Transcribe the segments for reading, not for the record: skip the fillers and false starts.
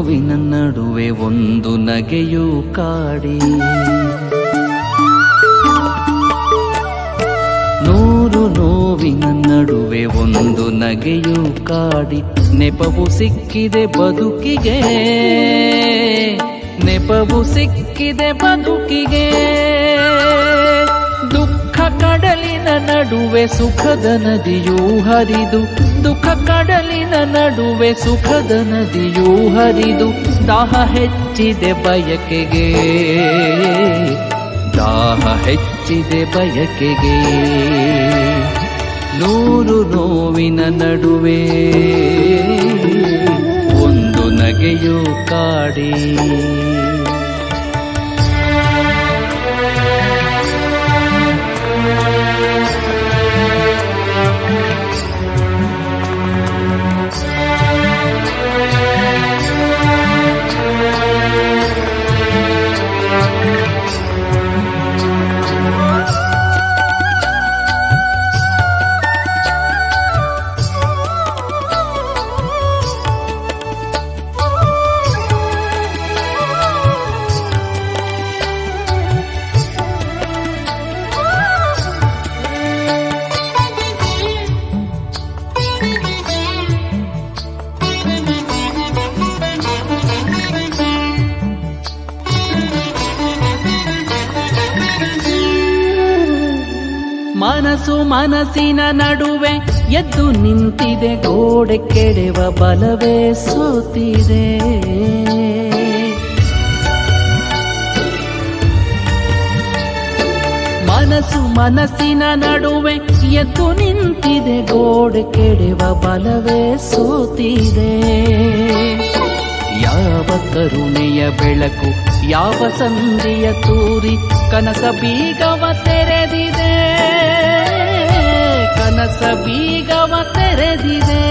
ನೋವಿನ ನಡುವೆ ಒಂದು ನಗೆಯೂ ಕಾಡಿ, ನೂರು ನೋವಿನ ನಡುವೆ ಒಂದು ನಗೆಯೂ ಕಾಡಿ, ನೆಪವು ಸಿಕ್ಕಿದೆ ಬದುಕಿಗೆ, ನೆಪವು ಸಿಕ್ಕಿದೆ ಬದುಕಿಗೆ. ದುಃಖ ಕಡಲಿನ ನಡುವೆ ಸುಖದ ನದಿಯೂ ಹರಿದು, ದುಃಖ ಕಡಲಿನ ನಡುವೆ ಸುಖದ ನದಿಯೂ ಹರಿದು, ದಾಹ ಹೆಚ್ಚಿದೆ ಬಯಕೆಗೆ, ದಾಹ ಹೆಚ್ಚಿದೆ ಬಯಕೆಗೆ. ನೂರು ನೋವಿನ ನಡುವೆ ಒಂದು ನಗೆಯೂ ಕಾಡಿ. ಮನಸ್ಸು ಮನಸ್ಸಿನ ನಡುವೆ ಎದ್ದು ನಿಂತಿದೆ, ಗೋಡೆ ಕೆಡೆವ ಬಲವೇ ಸೋತಿದೆ. ಮನಸ್ಸು ಮನಸ್ಸಿನ ನಡುವೆ ಎದ್ದು ನಿಂತಿದೆ, ಗೋಡೆ ಕೆಡೆವ ಬಲವೇ ಸೋತಿದೆ. ಯಾವ ಕರುಣೆಯ ಬೆಳಕು, ಯಾವ ಸಂಧಿಯ ತೂರಿ ಕನಸ ಬೀಗವ ತೆರೆದಿದೆ, ಕನಸ ಬೀಗವ ತೆರೆದಿದೆ.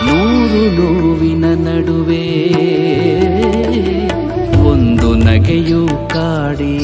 ನೂರು ನೋವಿನ ನಡುವೆ ಒಂದು ನಗೆಯೂ ಕಾಡಿ.